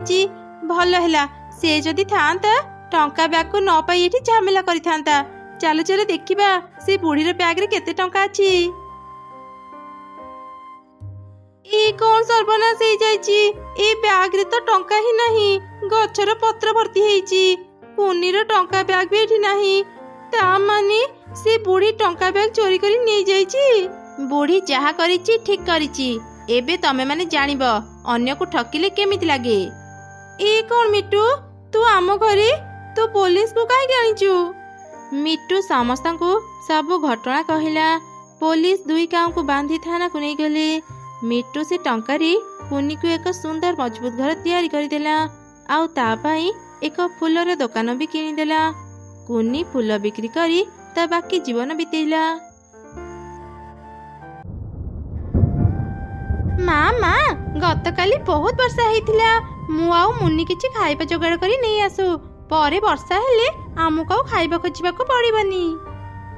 जाइची भल हैला से जदि थांता टंका बैग को न पाई एठी झमेला करि थांता। चलो चलो देखिबा से बुढ़ीर बैग रे केते टंका अछि। ए कौन सर्वनाश हो जाइची ए बैग रे तो टंका ही नहीं गछर पत्र भर्ती हेची कुनीर टंका बैग भी एठी नहीं ता माने से बुढ़ी टंका बैग चोरी करी नहीं जाइची। बुढ़ी जहा करिची ठीक करिची एबे तमे माने जानिबो अन्य को ठकिले केमिति लागे। ए कौन मिट्टू तू आम घरे तू पुलिस को काहे आनिचू। मिट्टू समस्त को सब घटना कहला। पुलिस दुई गाँव को बांधी थाना को नहीं गले। मिट्टू से टंकारी कुनी को एक सुंदर मजबूत घर तैयारी करदेला आउ ता पाई एक फूलर दुकान भी किनीदेला। कुनी फूल बिक्री करी ता बाकी जीवन बितेला। माँ माँ गतकाली बहुत वर्षा होइथिला मु आउ मुन्नी किछि खाइबा जोगाड़ करी नहीं आसु परे वर्षा हेले आमुक आउ खाइबा खोजिबाको पड़िबनी।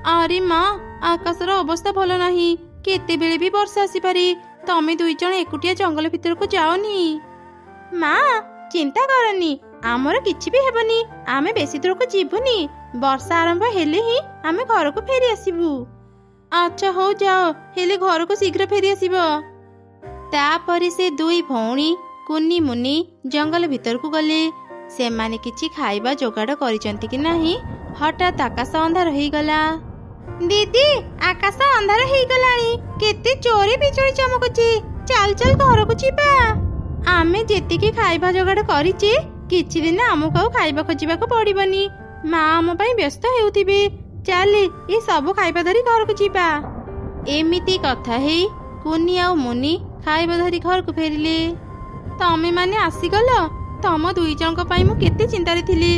अरे माँ आकाशर अवस्था भल नहीं केते बेले भी वर्षा आसी पारे तमे दुई जण एकुटिया जंगल भीतर को जाओनी। माँ चिंता करनी आमर किछि भी हेबनी आमे बेसी दूर को जीवनी वर्षा आरंभ हेले ही आमे घर को फेरी आसीबू। अच्छा हो जाओ हेले घर को शीघ्र फेरी आसीबो। तापरे से दुई भौणी कुन्नी मुन्नी जंगल भीतर को गले। से माने किछि खाइबा जोगाड़ करिसंती कि नाही हठात आकाश अंधार होई गला। दीदी आकाश अंधार हो गलानी केते चोरी बिचोरी चमकुची चल चल घर को जीवा। आमे जेतिकी खाइबा जोगाड़ करिचे किछि दिन आमु को खाइबा खोजिबाको पड़िबनी माँ आम पई व्यस्त हेउथिबे चल ए सब खाइबा धरी घर को जीवा। एमिति कथा हेई कुन्नी आ मुन्नी खाइबा धरी घर को फेरिले। तमे माने आसीगल तम दुई जनक पई मु केते चिंतारे थिली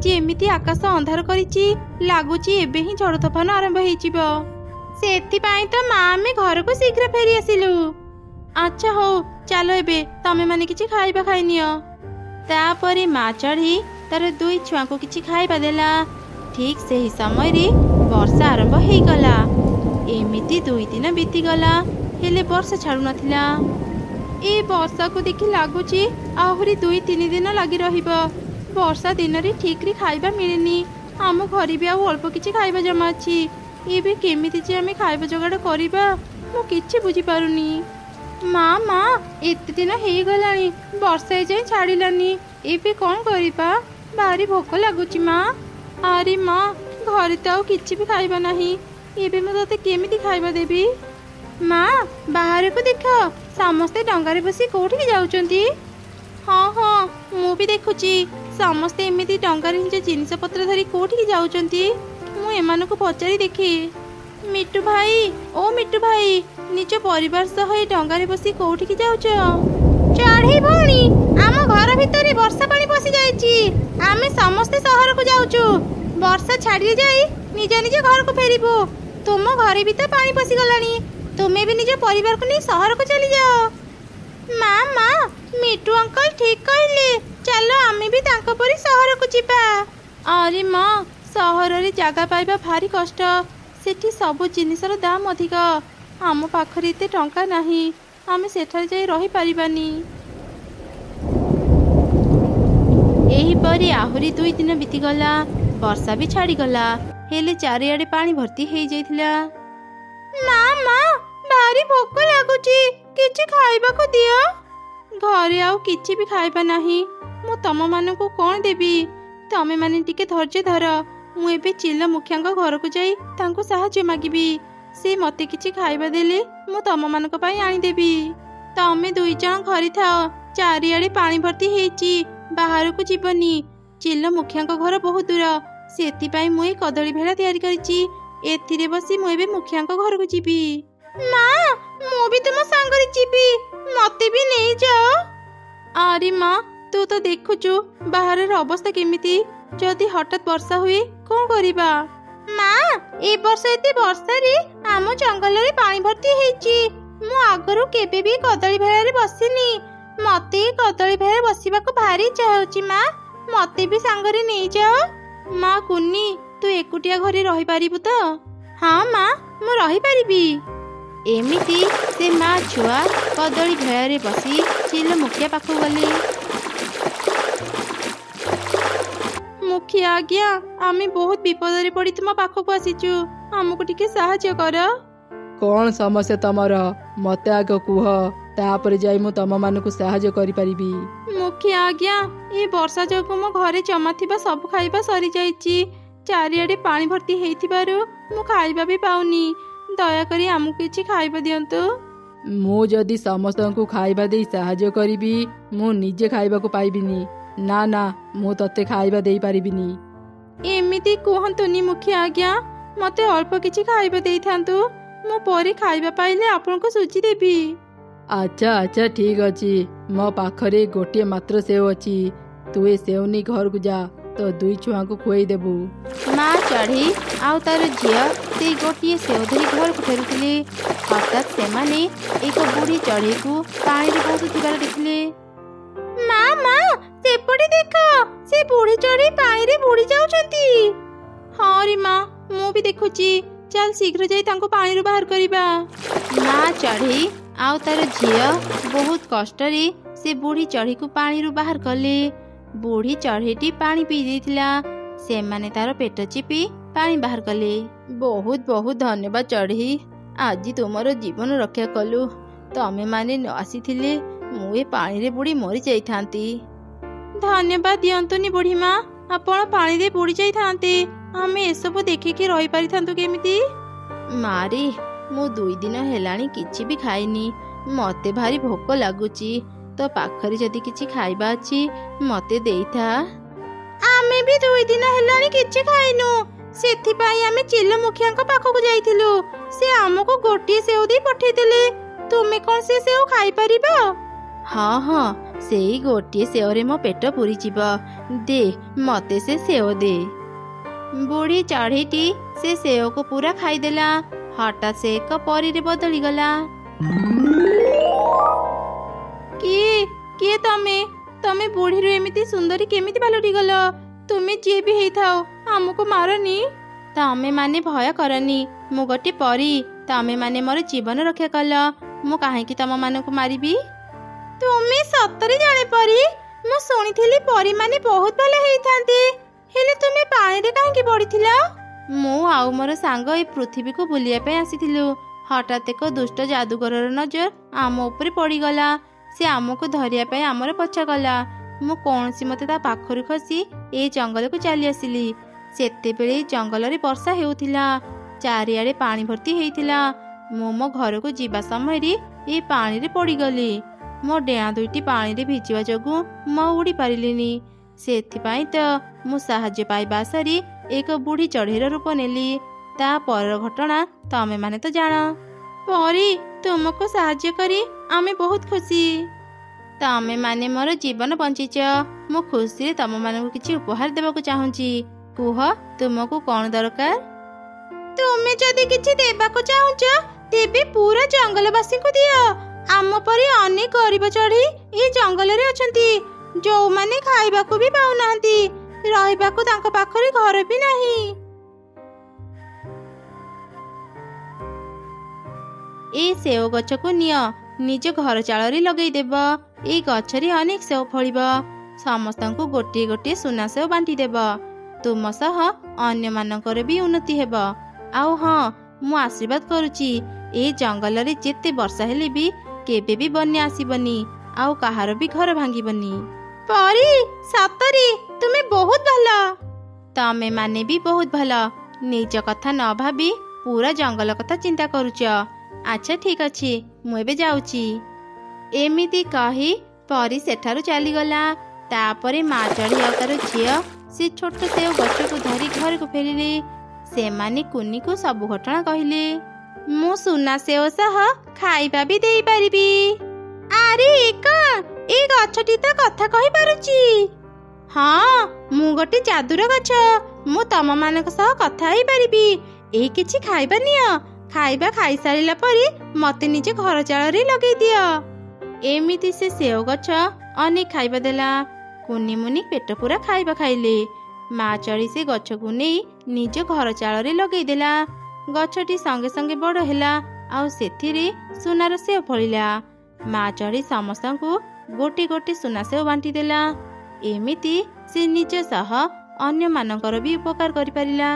जेमिति आकाश अंधार करिची लागुची एबे ही झड़ तोफान आरंभ हेइचिबो सेथि पई तो माँ आमे घर को शीघ्र फेरी आसिलु। अच्छा हो चलो एबे तमे माने किछि खाइबा खाइनियो। तापरे माँ चढ़ी तार दुई छुआ को किछि खाइबा देला। ठीक सही समय रे वर्षा आरंभ हेई गला। एमिति दुई दिन बीती गला हेले वर्षा छाड़ू नथिला। ए वर्षा को देखि लागुची आहुरी दुई तीन दिन लगी रहिबो। वर्षा दिन रे ठीक रे खाइबा मिलेनी आम घरे भी अल्प किछि खाइबा जमा अछि एबे केमिति जे आमे खाइबा जोगाड़ करिबा मु किछि बुझी पारुनी। माँ माँ एते दिन हेई गलानी वर्षा जाय छाड़िलानी एबे कोन करिबा भारी भोक लागुची माँ। अरे माँ घरे तो किछि भी खाइबा नाही एबे मु तते केमिति खाइबा देबी। माँ बाहर को देख समस्ते डंगारे बसी कोठी जाउचंती। हाँ हाँ मु भी देखुची समस्ते एमिति डंगारे निज जिनिस पत्र धरी कोठी जाउचंती मु एमानकु को पचारि देखी। मिट्टू भाई ओ मिट्टू भाई निज परिवार सह ए डंगारे बसी कोठी की जाउच। चढ़ी भौणी आम घर भितर वर्षा पानी पसी जाईची आमे समस्ते शहर को जाउचु वर्षा छाड़ी जाई निज निज घर को फेरिबो। तुम घरे भी तो पानी पसी गलानी तुम्हें भी निज परिवार को नहीं शहर को चली जाओ। माँ माँ मिट्टू अंकल ठीक कहले चलो आमे भी तांको परी शहर को जीवा। अरे माँ शहर रे जागा पाइबा भारी कष्ट सेठी सब जिनिसर दाम अधिक आम पाखरे एते टंका नाही आमे सेठारे जाई रही पारिबानी। एही परी आहुरी दुई दिन बीती गला वर्षा भी छाड़ी गला हेले चारिआडे पानी भर्ती हेई जाइथिला। माँ माँ भारी भोक लागुची किछि खाइबा को दियो। घरे आउ किछि भी खाइबा नाही मु तम मानकु कोन देबी तमे माने टिके धैर्य धर मु एबे चिल्ल मुखियाଙ୍କ घर को जाई तांको सहाय्य मागिबी से मते किछि खाइबा देले मु तम मानक पई आनी देबी। तमे दुई जण घरे थाओ चारिआडे पानी भर्ती हेची बाहर को जीवनी चिल्ल मुखियाଙ୍କ घर बहुत दूर सेति पई मु ए कदली भेड़ा तैयारी करिची एथिरे बसी मु एबे मुखियाଙ୍କ घर को जीबी। माँ मु भी तुम संगरे जीबी मते भी नहीं जाओ। अरे माँ तू तो देखुचु बाहर अवस्था केमिति जदि हठात वर्षा हुए कौन करिबा। माँ ए वर्ष एते वर्षा रे आम जंगल रे पानी भर्ती हेची मु आगरु केबे भी कदली भेड़ा रे बसिनी मते कदली भेड़ा बसिबा को भारी इच्छा होची माँ मते भी संगरे नहीं जाओ। माँ कुन्नी तू एकुटिया घरे रही पारिबु तो। हाँ माँ मु रही पारिबी। एमिति से माँ छुआ कदली भेड़े बसी चिल्ल मुखिया पाखु गले। मुखिया आज्ञा आमे बहुत विपद पड़ी तुम पाखक आसीचु आमको टिके साहाय्य कर। कौन समस्या तमर मते आग कुह तापर जाई मु तम मानकु साहाय्य करि परिबी। मुखिया आज्ञा ए वर्षा जोगु मो घरे जमा थिबा सब खाइबा सरी जाईची चारिआडे पानी भर्ती हेइथिबारु मु खाइबा भी पाउनी दया करी आमको किछि खाइबा दियंतु। मु जदि समस्तंकु खाइबा देई साहाय्य करिबी मु निजे खाइबाकु पाइबिनी। ना ना मु तते खाइबा देई पारिबिनी। एमिति कुहंतुनी मुखिया आज्ञा मते अल्प किछि खाइबा देई थांतु मु परे खाइबा पाइले आपनको सूची देबी। अच्छा अच्छा ठीक अछि मो पाखरे गोटे मात्र सेव अछि तू ए सेवनी घर को जा तो दुई छुआ को खुआई देबू। माँ चढ़ी आउ तार झिया से गोटे सेव धरी घर को फेरुथिले हठात सेमाने एक बुढ़ी चढ़ई को पानी रे भासुथिबार देखिले। माँ माँ सेपटे देख से बुढ़ी चढ़ई पानी रे बुड़ी जाउछंती। हाँ रे माँ मु भी देखुची चल शीघ्र जाई तांको पानी रो बाहर करिबा। माँ चढ़ई आउ तार झिया बहुत कष्ट रे से बुढ़ी चढ़ई को पानी रो बाहर कले। बुढ़ी चढ़ईटी पानी पी देथिला से माने तार पेट चिपी पानी बाहर कले। बहुत बहुत धन्यवाद चढ़ई आज तुमर जीवन रक्षा कलु तमे माने न आसीथिले मु ए पानी रे बुड़ी मरी जाई थांती। धन्यवाद दियंतुनी बुढ़ी माँ आपण पानी रे बुड़ी जाई थांते आमे एसबु देखिकी रही पारि थांतु केमिति। मारी मु 2 दिन हेलाणी किछि भी खाइनी मते भारी भोक लागुची तो पाखरी जदि किछि खाइबा अछि मते देइथा। आमे भी 2 दिन हेलाणी किछि खाइनु सेथि पई आमे चिल्लो मुखियाଙ୍କ पाखକୁ जाइथिलु से हमको गोटी सेव दे पठै देले तुमे कोन से सेव खाइ परिबो। हाँ हाँ सेई गोटी सेव रे मो पेट पुरी जिवो दे मते से सेव दे। बुढ़ी चढ़ईटी से सेव को पूरा खाईदेला हठात से एक परी रे बदली गला। किए तमे तमे बुढ़ी रो एमिति सुंदरी केमिति पलटि गल तुमे जे भी हेई थाओ हमको मारनी तमे माने भय करनी मु गोटे परी तमे माने मोर जीवन रक्षा कल मु काहे कि तम मानकु मारिबी। तुमे सतरे जाने परी मु सुनिथिली परी माने बहुत भले हेई थांती हेले तुमे पानी रे काहे कि पड़िथिला। मु आउ मोर सांग ए पृथ्वी को बुलिया पे आसीथिलु हठात एक दुष्ट जादूगरर नजर आम ऊपर पड़ी गला से आमको धरिया पे आमर पछा गला मु कोनसी मते ता पाखरु खसी ए जंगल को चली आसिली सेते बेले जंगल रे वर्षा हेउथिला चारिआडे पानी भर्ती हेइथिला मु मो घर को जीवा समय रे ए पानी रे पड़ी गली मो डेणा दुईटी पानी रे भिजिवा जोगु मो उड़ी पारिलिनी सेथिपाई तो मु साहाय्य पाइबा सारी एक बुढ़ी चढ़ईर रूप नेली ता पर घटना तमे माने तो जान परी तुमको साहाय्य करी आमे बहुत खुशी तमे माने मोर जीवन बंचीच मु खुशी तम मानकु किछि उपहार देबाकु चाहूची कुह तुमको कौन दरकार। तुमे जदि किछि देबाकु चाहूच तेबे पूरा जंगलवासी को दियो आम परी अनेक गरीब चढ़ई ए जंगल रे अछंती जो माने खाइबाकु भी पाउ नाहंती रहिबाकु तांको पाखरे घर भी नाही। ए सेव गछ को निय निज घर चाଳରେ लगे देब ए गछरे अनेक सेव फଳିब समस्तंकु गोटे गोटे सुना सेव बांटी देब तुम सह अन्य मानकर भी उन्नति हेब। आउ हाँ मु आशीर्वाद करूची ए जंगल रे जेते वर्षा हेले भी केबे भी बन्या आसीबनी आउ कहार भी घर भांगीबनी। परी सतरी तुमे बहुत भला तमे माने भी बहुत भला निज कथा न भाबी पूरा जंगल कथा चिंता करूच। अच्छा ठीक अछि मु एबे जाउची। एमिति कही परी सेठारु चली गला तापरे माँ चढ़ी आउ तार झिया से छोट सेव गछ को धरी घर को फेरिले से माने कुनी को सब घटना कहले मु सुना सेव सह खाइबा भी देई परिबी। अरे ए गछटी तो कथा कहि पारुची। हाँ मु गोटे जादूर गछ मु तम मानक सह कथा हेई परिबी ए किछि खाइबा नियो खाइबा खाई सारिला परी मते निजे घर चाळ रे लगेई दियो। एमिति से सेव गछ अनेक खाइबा देला कुनी मुनी पेट पूरा खाइबा खाइले माँ चढ़ी से गछ को नहीं निज घर चाळ रे लगेई देला गछटी संगे संगे बड़ हेला आउ सेथिरे सुनार सेव फଳିला माँ चढ़ी समस्त को गोटे गोटे सुना सेव बांटी देला एमिति से निज सह ଅନ୍ୟମାନଙ୍କର ବି ଉପକାର କରିପାରିଲା।